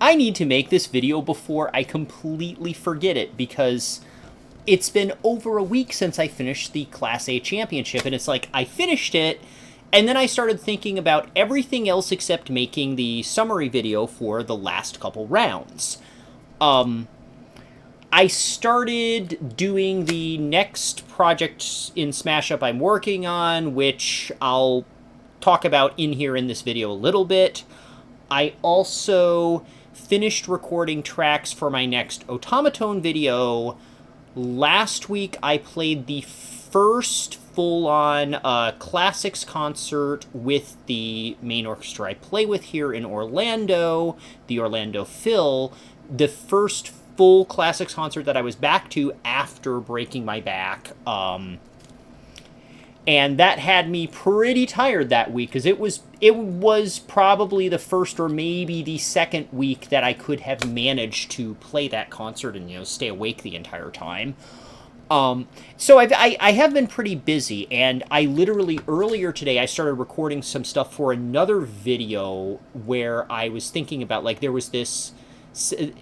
I need to make this video before I completely forget it, because it's been over a week since I finished the Class A Championship, and it's like, I finished it, and then I started thinking about everything else except making the summary video for the last couple rounds. I started doing the next project in Smash Up I'm working on, which I'll talk about in here in this video a little bit. I also finished recording tracks for my next Automaton video. Last week I played the first full-on classics concert with the main orchestra I play with here in Orlando, the Orlando Phil. The first full classics concert that I was back to after breaking my back. And that had me pretty tired that week, because it was probably the first or maybe the second week that I could have managed to play that concert and, you know, stay awake the entire time. So I have been pretty busy, and I literally earlier today I started recording some stuff for another video where I was thinking about, like, there was this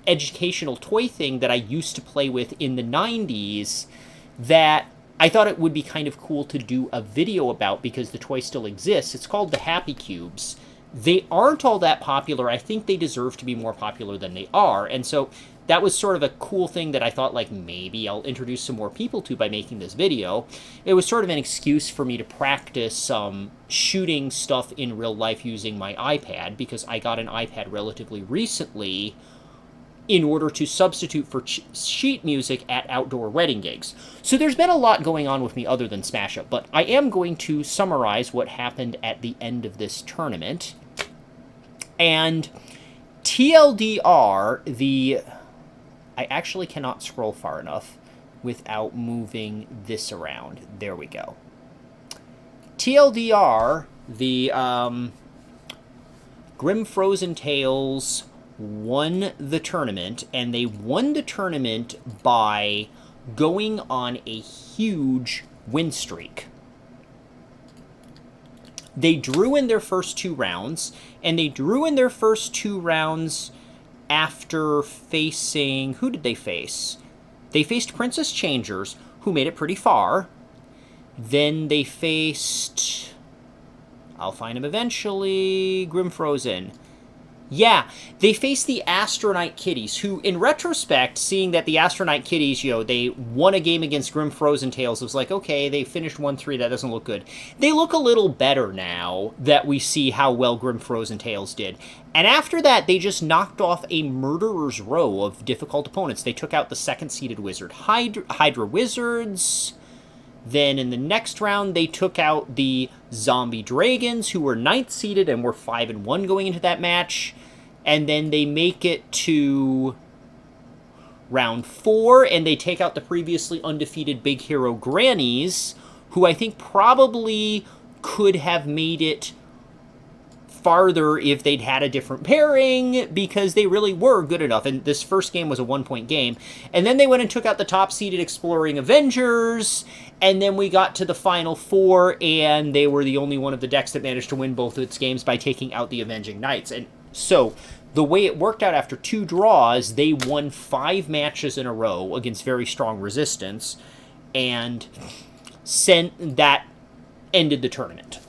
educational toy thing that I used to play with in the 90s that I thought it would be kind of cool to do a video about because the toy still exists. It's called the Happy Cubes. They aren't all that popular. I think they deserve to be more popular than they are. And so that was sort of a cool thing that I thought, like, maybe I'll introduce some more people to by making this video. It was sort of an excuse for me to practice shooting stuff in real life using my iPad, because I got an iPad relatively recently in order to substitute for sheet music at outdoor wedding gigs. So there's been a lot going on with me other than Smash Up, but I am going to summarize what happened at the end of this tournament. And TLDR, I actually cannot scroll far enough without moving this around. There we go. TLDR, the Grim Frozen Tales won the tournament, and they won the tournament by going on a huge win streak. They drew in their first two rounds, and they drew in their first two rounds after facing... Who did they face? They faced Princess Changers, who made it pretty far. Then they faced... I'll find him eventually. Grim Frozen. Yeah, they faced the Astronite Kitties, who, in retrospect, seeing that the Astronite Kitties, you know, they won a game against Grim Frozen Tales, it was like, okay, they finished 1-3, that doesn't look good. They look a little better now that we see how well Grim Frozen Tales did. And after that, they just knocked off a murderer's row of difficult opponents. They took out the second-seeded Wizard Hydra Wizards. Then in the next round, they took out the Zombie Dragons, who were 9th-seeded and were 5-1 going into that match. And then they make it to round 4, and they take out the previously undefeated Big Hero Grannies, who I think probably could have made it farther if they'd had a different pairing, because they really were good enough. And this first game was a 1-point game. And then they went and took out the top-seeded Exploring Avengers, and then we got to the Final Four, and they were the only one of the decks that managed to win both of its games by taking out the Avenging Knights. And so the way it worked out after 2 draws, they won 5 matches in a row against very strong resistance, and that ended the tournament.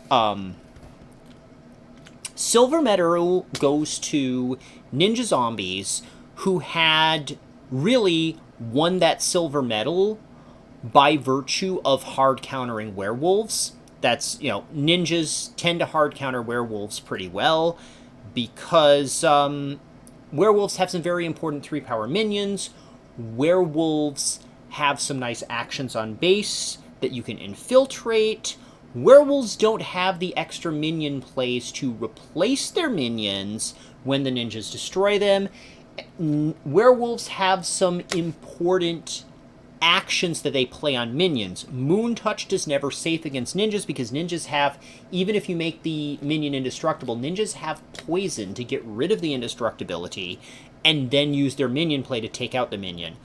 Silver medal goes to Ninja Zombies, who had really won that silver medal by virtue of hard countering werewolves. That's, you know, ninjas tend to hard counter werewolves pretty well, because werewolves have some very important 3-power minions. Werewolves have some nice actions on base that you can infiltrate. Werewolves don't have the extra minion plays to replace their minions when the ninjas destroy them. Werewolves have some important actions that they play on minions. Moon Touch is never safe against ninjas, because ninjas have, even if you make the minion indestructible, ninjas have poison to get rid of the indestructibility and then use their minion play to take out the minion.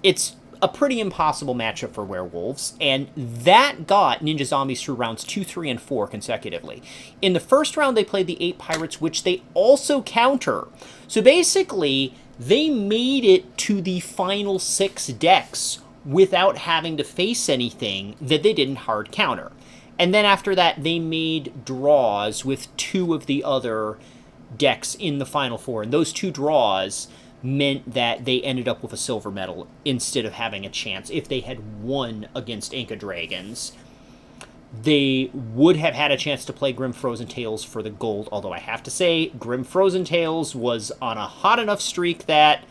It's a pretty impossible matchup for werewolves, and that got Ninja Zombies through rounds 2, 3, and 4 consecutively. In the first round, they played the 8 Pirates, which they also counter. So basically, they made it to the final 6 decks without having to face anything that they didn't hard counter. And then after that, they made draws with 2 of the other decks in the final 4, and those 2 draws meant that they ended up with a silver medal instead of having a chance. If they had won against Inca Dragons, they would have had a chance to play Grim Frozen Tales for the gold, although I have to say, Grim Frozen Tales was on a hot enough streak that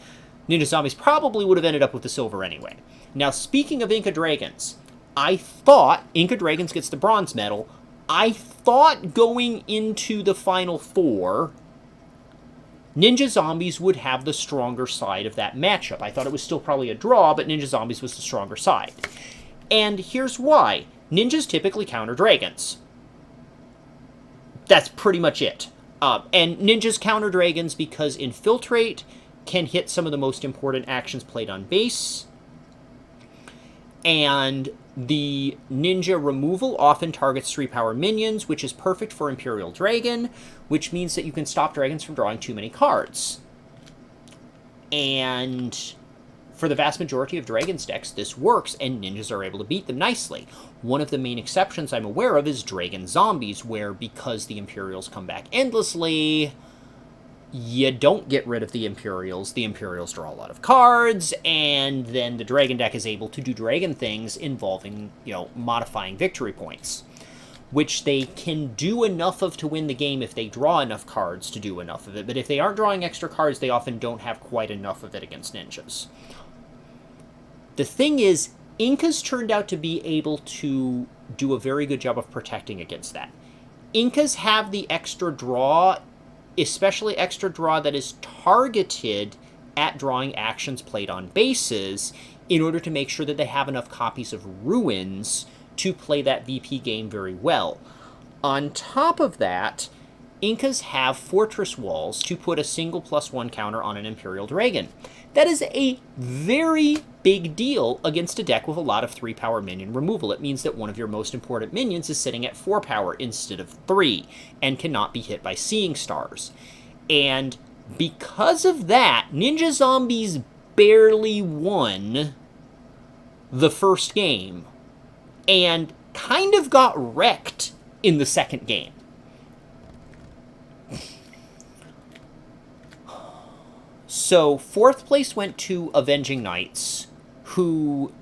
Ninja Zombies probably would have ended up with the silver anyway. Now, speaking of Inca Dragons, I thought Inca Dragons gets the bronze medal. I thought going into the final 4, Ninja Zombies would have the stronger side of that matchup. I thought it was still probably a draw, but Ninja Zombies was the stronger side. And here's why. Ninjas typically counter dragons. That's pretty much it. And ninjas counter dragons because Infiltrate can hit some of the most important actions played on base. And the ninja removal often targets 3-power minions, which is perfect for Imperial Dragon, which means that you can stop dragons from drawing too many cards. And for the vast majority of Dragons decks, this works, and ninjas are able to beat them nicely. One of the main exceptions I'm aware of is Dragon Zombies, where because the Imperials come back endlessly, you don't get rid of the Imperials draw a lot of cards, and then the Dragon deck is able to do Dragon things involving, modifying victory points, which they can do enough of to win the game if they draw enough cards to do enough of it, but if they aren't drawing extra cards, they often don't have quite enough of it against ninjas. The thing is, Incas turned out to be able to do a very good job of protecting against that. Incas have the extra draw, especially extra draw that is targeted at drawing actions played on bases in order to make sure that they have enough copies of Ruins to play that VP game very well. On top of that, Incas have Fortress Walls to put a single +1 counter on an Imperial Dragon. That is a very big deal against a deck with a lot of 3-power minion removal. It means that one of your most important minions is sitting at 4 power instead of 3, and cannot be hit by Seeing Stars. And because of that, Ninja Zombies barely won the first game, and kind of got wrecked in the second game. So, 4th place went to Avenging Knights, who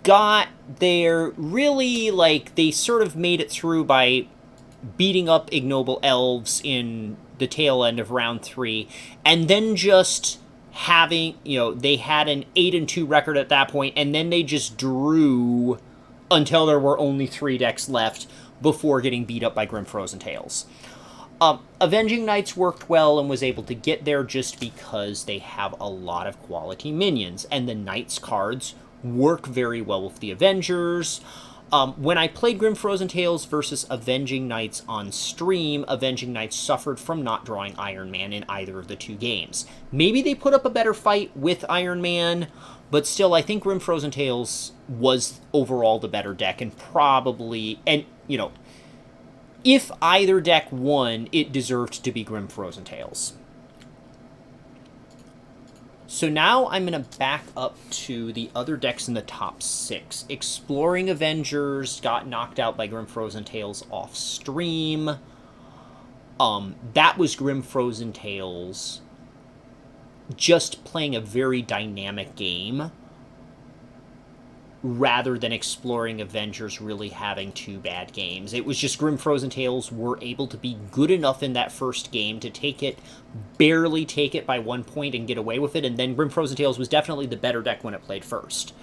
got there really, they sort of made it through by beating up Ignoble Elves in the tail end of round 3, and then just having, they had an 8-2 record at that point, and then they just drew until there were only 3 decks left before getting beat up by Grim Frozen Tales. Avenging Knights worked well and was able to get there just because they have a lot of quality minions, and the Knights cards work very well with the Avengers. When I played Grim Frozen Tales versus Avenging Knights on stream, Avenging Knights suffered from not drawing Iron Man in either of the 2 games. Maybe they put up a better fight with Iron Man, but still, I think Grim Frozen Tales was overall the better deck, and probably, if either deck won, it deserved to be Grim Frozen Tales. So now I'm going to back up to the other decks in the top 6. Exploring Avengers got knocked out by Grim Frozen Tales off stream. That was Grim Frozen Tales just playing a very dynamic game, rather than Exploring Avengers really having 2 bad games. It was just Grim Frozen Tales were able to be good enough in that first game to barely take it by 1 point and get away with it, and then Grim Frozen Tales was definitely the better deck when it played first.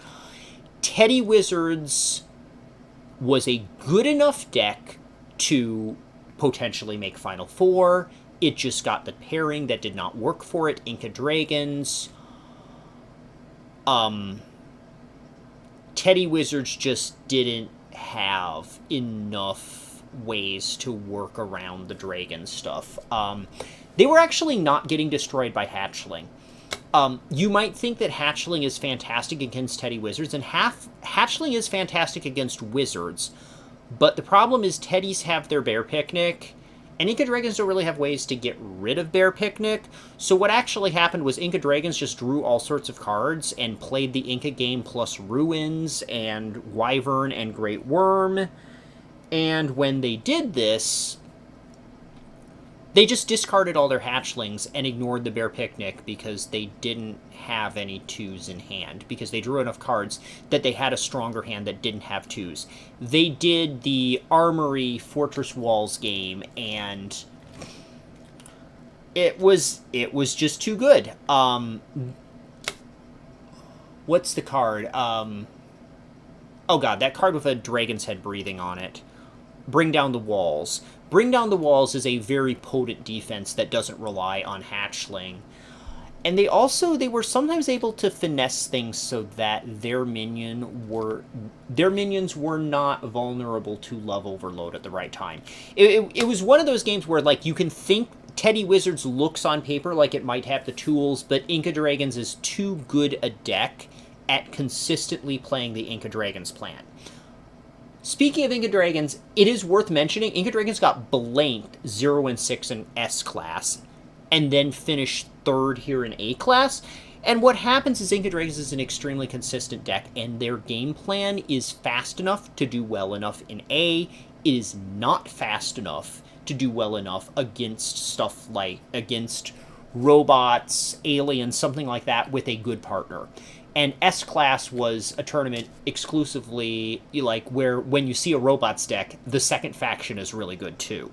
Teddy Wizards was a good enough deck to potentially make Final Four. It just got the pairing that did not work for it, Inca Dragons. Teddy Wizards just didn't have enough ways to work around the dragon stuff. They were actually not getting destroyed by Hatchling. You might think that Hatchling is fantastic against Teddy Wizards, and Hatchling is fantastic against Wizards, but the problem is Teddies have their Bear Picnic, and Inca Dragons don't really have ways to get rid of Bear Picnic. So what actually happened was Inca Dragons just drew all sorts of cards and played the Inca game plus Ruins and Wyvern and Great Worm. And when they did this, they just discarded all their hatchlings and ignored the Bear Picnic because they didn't have any 2s in hand, because they drew enough cards that they had a stronger hand that didn't have 2s. They did the Armory Fortress Walls game, and it was just too good. What's the card? Oh god, that card with a dragon's head breathing on it. Bring Down the Walls. Bring Down the Walls is a very potent defense that doesn't rely on hatchling. And they were sometimes able to finesse things so that their minions were not vulnerable to love overload at the right time. It was one of those games where, like, you can think Teddy Wizards looks on paper like it might have the tools, but Inca Dragons is too good a deck at consistently playing the Inca Dragons plan. Speaking of Inca Dragons, it is worth mentioning, Inca Dragons got blanked 0 and 6 in S-Class, and then finished 3rd here in A-Class. And what happens is Inca Dragons is an extremely consistent deck, and their game plan is fast enough to do well enough in A. It is not fast enough to do well enough against stuff like, against robots, aliens, something like that, with a good partner. And S-Class was a tournament exclusively, like, where when you see a robots deck, the second faction is really good, too.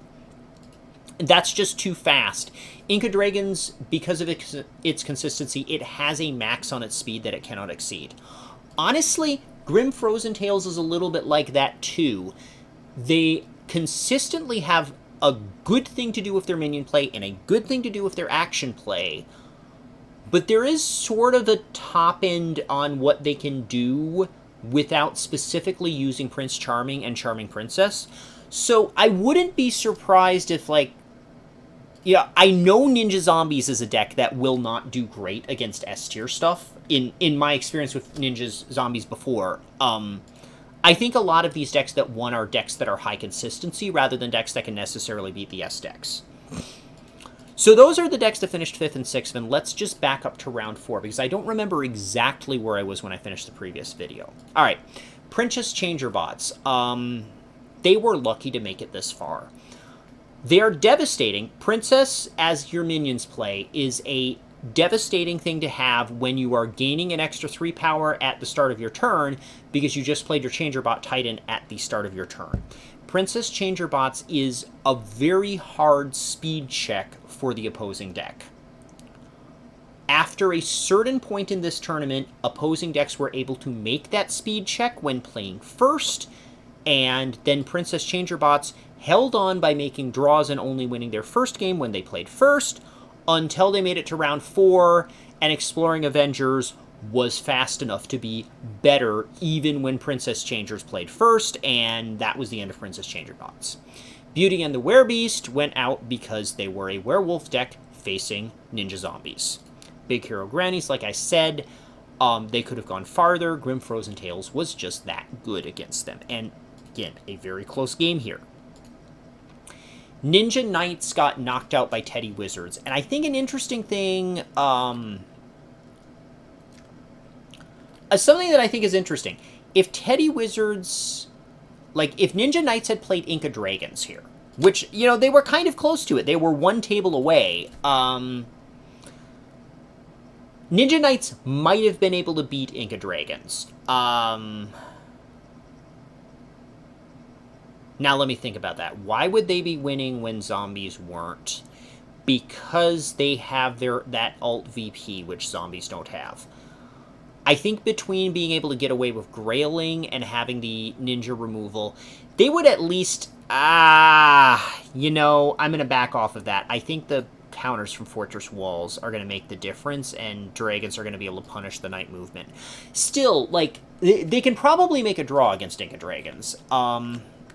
That's just too fast. Inca Dragons, because of its consistency, it has a max on its speed that it cannot exceed. Honestly, Grim Frozen Tales is a little bit like that, too. They consistently have a good thing to do with their minion play and a good thing to do with their action play, but there is sort of a top end on what they can do without specifically using Prince Charming and Charming Princess. So I wouldn't be surprised if, like, yeah, I know Ninja Zombies is a deck that will not do great against S-tier stuff, in my experience with Ninja Zombies before. I think a lot of these decks that won are decks that are high consistency rather than decks that can necessarily beat the S decks. So those are the decks that finished 5th and 6th, and let's just back up to round 4, because I don't remember exactly where I was when I finished the previous video. Alright, Princess Changer Bots. They were lucky to make it this far. They are devastating. Princess, as your minions play, is a devastating thing to have when you are gaining an extra 3 power at the start of your turn, because you just played your Changer Bot Titan at the start of your turn. Princess Changer Bots is a very hard speed check for the opposing deck. After a certain point in this tournament, opposing decks were able to make that speed check when playing first, and then Princess Changer Bots held on by making draws and only winning their first game when they played first, until they made it to round 4, and Exploring Avengers was fast enough to be better even when Princess Changers played first, and that was the end of Princess Changer Bots. Beauty and the Werebeast went out because they were a werewolf deck facing Ninja Zombies. Big Hero Grannies, like I said, they could have gone farther. Grim Frozen Tales was just that good against them. And again, a very close game here. Ninja Knights got knocked out by Teddy Wizards. And I think an interesting thing, something that I think is interesting, if Teddy Wizards, like, if Ninja Knights had played Inca Dragons here, which, you know, they were kind of close to it. They were one table away. Ninja Knights might have been able to beat Inca Dragons. Now let me think about that. Why would they be winning when zombies weren't? Because they have that alt VP, which zombies don't have. I think between being able to get away with Grailing and having the ninja removal, they would at least... you know, I'm going to back off of that. I think the counters from Fortress Walls are going to make the difference, and Dragons are going to be able to punish the Night Movement. Still, like, they can probably make a draw against Inca Dragons.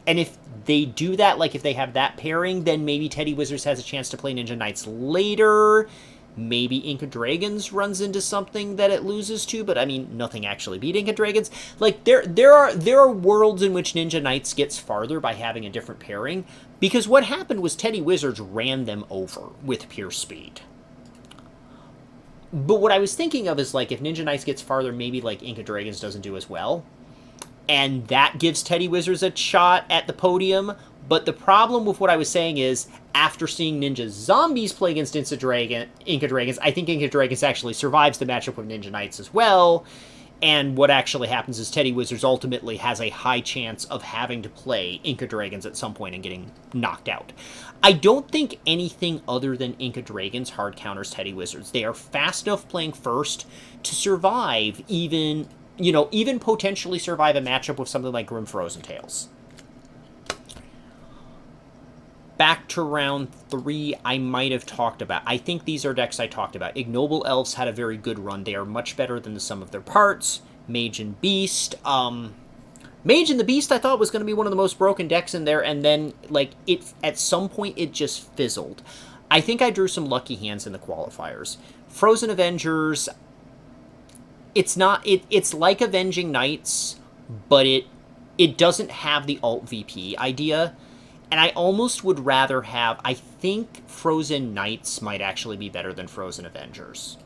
And if they do that, like if they have that pairing, then maybe Teddy Wizards has a chance to play Ninja Knights later. Maybe Inca Dragons runs into something that it loses to, but I mean, nothing actually beat Inca Dragons. Like, there are worlds in which Ninja Knights gets farther by having a different pairing, because what happened was Teddy Wizards ran them over with pure speed. But what I was thinking of is, like, if Ninja Knights gets farther, maybe, like, Inca Dragons doesn't do as well. And that gives Teddy Wizards a shot at the podium. But the problem with what I was saying is, after seeing Ninja Zombies play against Inca Dragons, I think Inca Dragons actually survives the matchup with Ninja Knights as well. And what actually happens is Teddy Wizards ultimately has a high chance of having to play Inca Dragons at some point and getting knocked out. I don't think anything other than Inca Dragons hard counters Teddy Wizards. They are fast enough playing first to survive even potentially survive a matchup with something like Grim Frozen Tales. Back to round 3, I might have talked about. I think these are decks I talked about. Ignoble Elves had a very good run. They are much better than the sum of their parts. Mage and Beast. Mage and the Beast I thought was going to be one of the most broken decks in there, and then, like, at some point it just fizzled. I think I drew some lucky hands in the qualifiers. Frozen Avengers, it's like Avenging Knights, but it doesn't have the alt VP idea. And I almost would rather have... I think Frozen Knights might actually be better than Frozen Avengers.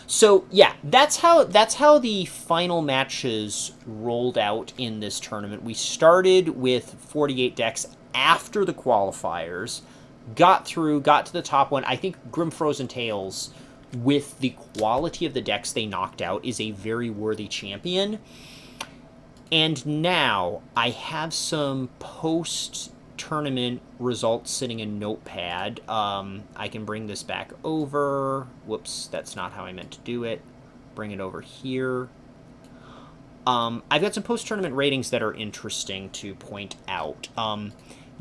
So, yeah, that's how the final matches rolled out in this tournament. We started with 48 decks after the qualifiers, got to the top one. I think Grim Frozen Tales, with the quality of the decks they knocked out, is a very worthy champion. And now I have some post-tournament results sitting in Notepad. I can bring this back over. Whoops, that's not how I meant to do it. Bring it over here. I've got some post-tournament ratings that are interesting to point out.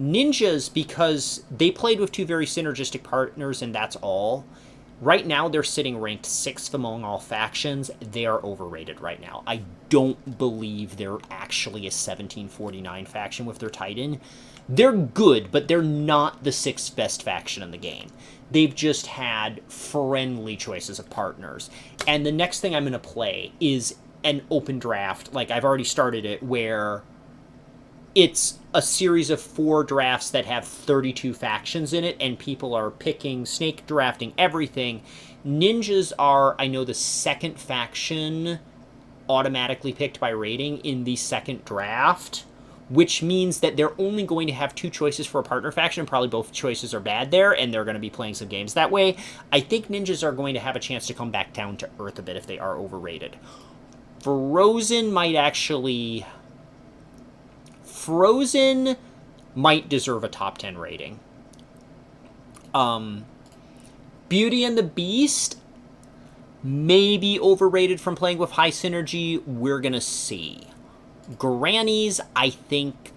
Ninjas, because they played with 2 very synergistic partners, and that's all. Right now, they're sitting ranked 6th among all factions. They are overrated right now. I don't believe they're actually a 1749 faction with their Titan. They're good, but they're not the 6th best faction in the game. They've just had friendly choices of partners. And the next thing I'm going to play is an open draft. Like, I've already started it, where it's a series of 4 drafts that have 32 factions in it, and people are picking, snake drafting everything. Ninjas are, I know, the 2nd faction automatically picked by rating in the 2nd draft, which means that they're only going to have 2 choices for a partner faction. Probably both choices are bad there, and they're going to be playing some games that way. I think Ninjas are going to have a chance to come back down to earth a bit if they are overrated. Frozen might deserve a top 10 rating. Beauty and the Beast, maybe overrated from playing with high synergy. We're going to see. Grannies, I think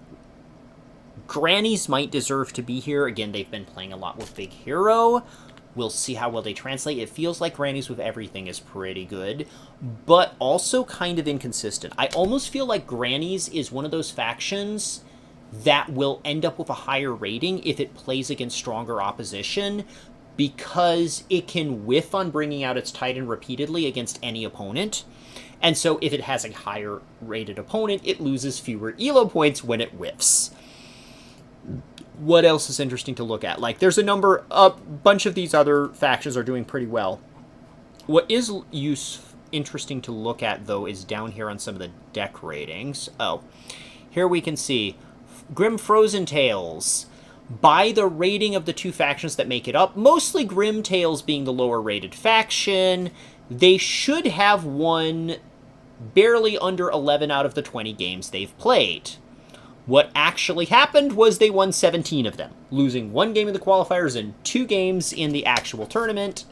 Grannies might deserve to be here. Again, they've been playing a lot with Big Hero. We'll see how well they translate. It feels like Grannies with everything is pretty good, but also kind of inconsistent. I almost feel like Grannies is one of those factions that will end up with a higher rating if it plays against stronger opposition, because it can whiff on bringing out its Titan repeatedly against any opponent. And so if it has a higher rated opponent, it loses fewer ELO points when it whiffs. What else is interesting to look at? Like, there's a bunch of these other factions are doing pretty well. What is interesting to look at, though, is down here on some of the deck ratings. Oh, here we can see Grim Frozen Tales. By the rating of the 2 factions that make it up, mostly Grim Tales being the lower rated faction, they should have won barely under 11 out of the 20 games they've played. What actually happened was they won 17 of them, losing 1 game in the qualifiers and 2 games in the actual tournament.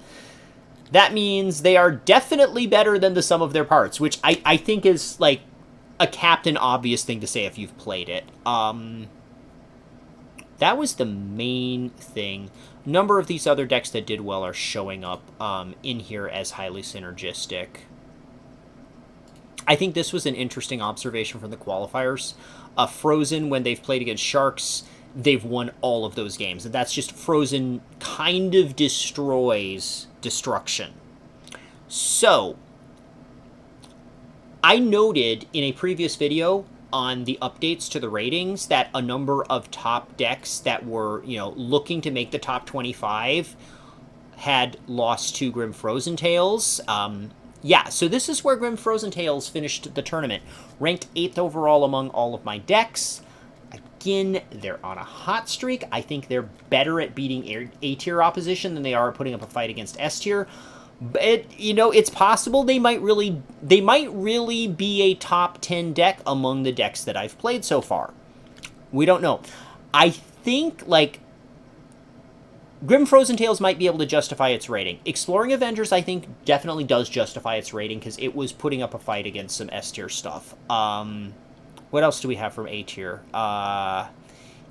That means they are definitely better than the sum of their parts, which I think is, like, a Captain Obvious thing to say if you've played it. That was the main thing. A number of these other decks that did well are showing up in here as highly synergistic. I think this was an interesting observation from the qualifiers. Frozen, when they've played against Sharks, they've won all of those games. And that's just Frozen kind of destroys destruction. So, I noted in a previous video on the updates to the ratings that a number of top decks that were, looking to make the top 25 had lost to Grim Frozen Tales. Yeah, so this is where Grim Frozen Tales finished the tournament. Ranked 8th overall among all of my decks. Again, they're on a hot streak. I think they're better at beating A-tier opposition than they are at putting up a fight against S-tier. But, it's possible they might really be a top 10 deck among the decks that I've played so far. We don't know. I think, Grim Frozen Tales might be able to justify its rating. Exploring Avengers, I think, definitely does justify its rating because it was putting up a fight against some S-tier stuff. What else do we have from A-tier?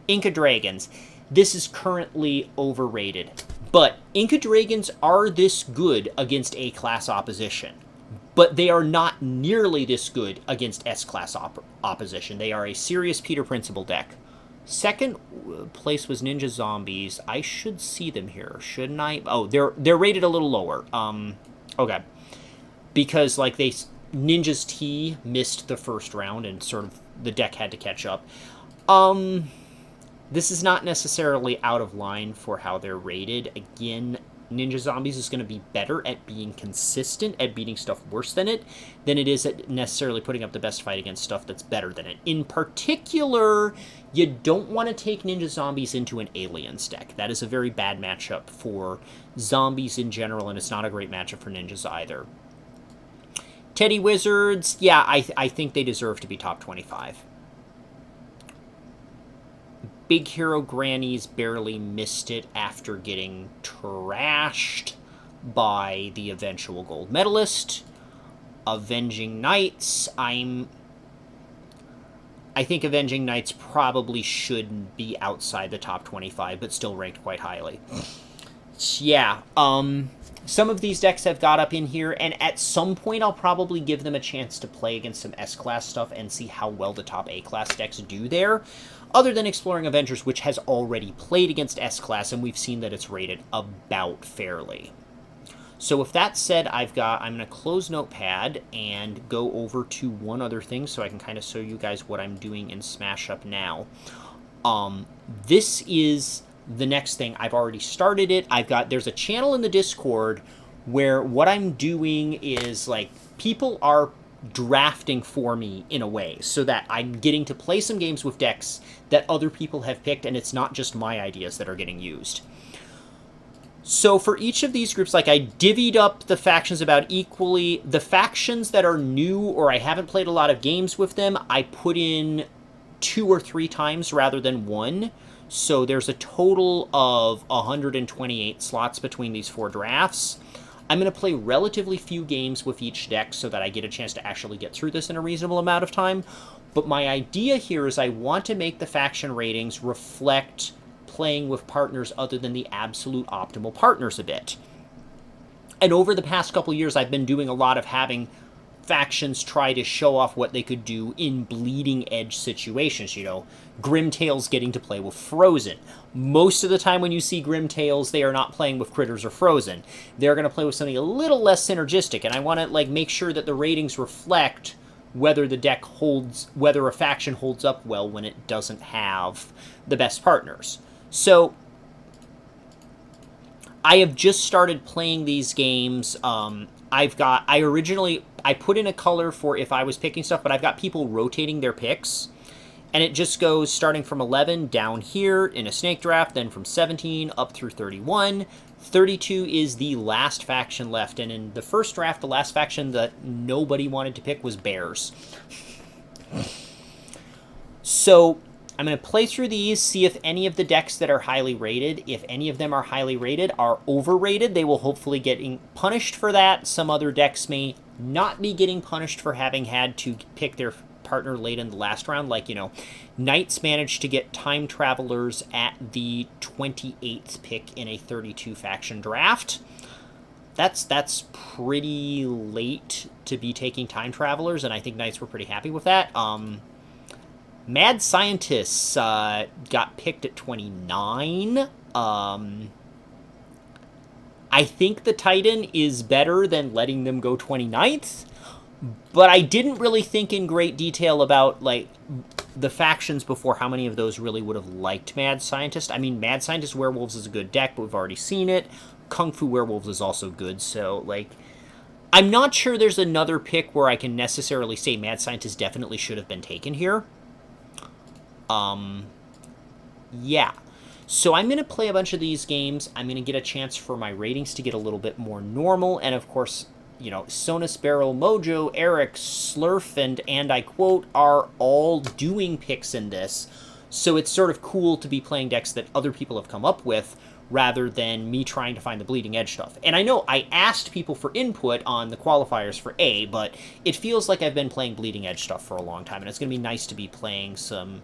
Inca Dragons. This is currently overrated. But Inca Dragons are this good against A-class opposition. But they are not nearly this good against S-class opposition. They are a serious Peter Principle deck. Second place was Ninja Zombies. I should see them here, shouldn't I? Oh, they're rated a little lower. Okay. Because, Ninja's T missed the first round and sort of the deck had to catch up. This is not necessarily out of line for how they're rated. Again, Ninja Zombies is going to be better at being consistent, at beating stuff worse than it is at necessarily putting up the best fight against stuff that's better than it. In particular, you don't want to take Ninja Zombies into an Aliens deck. That is a very bad matchup for zombies in general, and it's not a great matchup for ninjas either. Teddy Wizards, yeah, I think they deserve to be top 25. Big Hero Grannies barely missed it after getting trashed by the eventual gold medalist. Avenging Knights, I think Avenging Knights probably shouldn't be outside the top 25, but still ranked quite highly. Yeah, some of these decks have got up in here, and at some point I'll probably give them a chance to play against some S-class stuff and see how well the top A-class decks do there. Other than Exploring Avengers, which has already played against S-class, and we've seen that it's rated about fairly. So with that said, I'm going to close Notepad and go over to one other thing so I can kind of show you guys what I'm doing in Smash Up now. This is the next thing. I've already started it. There's a channel in the Discord where what I'm doing is, people are drafting for me in a way so that I'm getting to play some games with decks that other people have picked, and it's not just my ideas that are getting used. So for each of these groups, I divvied up the factions about equally. The factions that are new or I haven't played a lot of games with them, I put in 2 or 3 times rather than 1. So there's a total of 128 slots between these 4 drafts. I'm going to play relatively few games with each deck so that I get a chance to actually get through this in a reasonable amount of time. But my idea here is I want to make the faction ratings reflect playing with partners other than the absolute optimal partners a bit. And over the past couple years, I've been doing a lot of having factions try to show off what they could do in bleeding edge situations. Grim Tales getting to play with Frozen. Most of the time when you see Grim Tales, they are not playing with Critters or Frozen. They're going to play with something a little less synergistic, and I want to make sure that the ratings reflect whether whether a faction holds up well when it doesn't have the best partners. So I have just started playing these games. I put in a color for if I was picking stuff, but I've got people rotating their picks. And it just goes starting from 11 down here in a snake draft, then from 17 up through 31. 32 is the last faction left. And in the first draft, the last faction that nobody wanted to pick was Bears. So I'm going to play through these, see if any of the decks that are highly rated, if any of them are highly rated, are overrated. They will hopefully get punished for that. Some other decks may not be getting punished for having had to pick their partner late in the last round. Knights managed to get Time Travelers at the 28th pick in a 32 faction draft. That's pretty late to be taking Time Travelers, and I think Knights were pretty happy with that. Mad Scientists got picked at 29. I think the Titan is better than letting them go 29th, but I didn't really think in great detail about, like, the factions before how many of those really would have liked Mad Scientist. I mean, Mad Scientist Werewolves is a good deck, but we've already seen it. Kung Fu Werewolves is also good, so, like, I'm not sure there's another pick where I can necessarily say Mad Scientist definitely should have been taken here. Yeah. So I'm going to play a bunch of these games. I'm going to get a chance for my ratings to get a little bit more normal. And, of course, you know, Sonus, Barrel, Mojo, Eric, Slurf, and I quote, are all doing picks in this. So it's sort of cool to be playing decks that other people have come up with rather than me trying to find the bleeding edge stuff. And I know I asked people for input on the qualifiers for A, but it feels like I've been playing bleeding edge stuff for a long time. And it's going to be nice to be playing some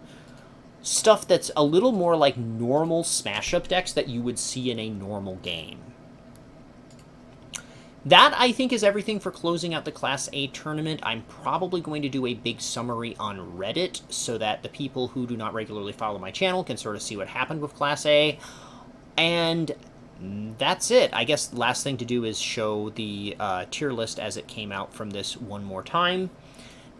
stuff that's a little more like normal smash-up decks that you would see in a normal game. That, I think, is everything for closing out the Class A tournament. I'm probably going to do a big summary on Reddit so that the people who do not regularly follow my channel can sort of see what happened with Class A. And that's it. I guess the last thing to do is show the tier list as it came out from this one more time.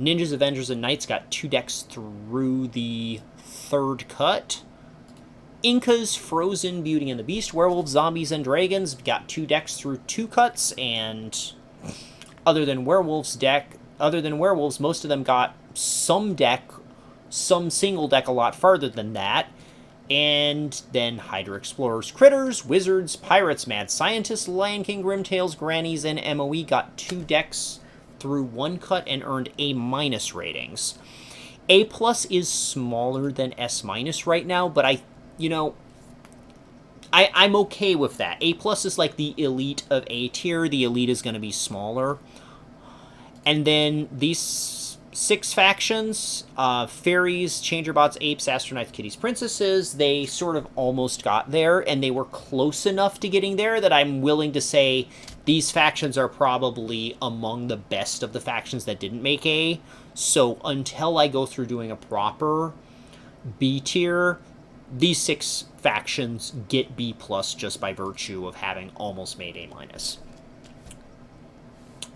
Ninjas, Avengers, and Knights got 2 decks through the 3rd cut. Incas, Frozen, Beauty and the Beast, Werewolves, Zombies, and Dragons got 2 decks through 2 cuts, and other than Werewolves, most of them got some single deck a lot farther than that. And then Hydra Explorers, Critters, Wizards, Pirates, Mad Scientists, Lion King, Grimtails, Grannies, and MOE got 2 decks through 1 cut and earned A- ratings. A+ is smaller than S- right now, but I'm okay with that. A+ is like the elite of A tier. The elite is going to be smaller. And then these 6 factions, fairies, changerbots, apes, astronauts, kitties, princesses, they sort of almost got there, and they were close enough to getting there that I'm willing to say these factions are probably among the best of the factions that didn't make A. So until I go through doing a proper B tier, these 6 factions get B+ just by virtue of having almost made A-.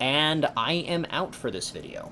And I am out for this video.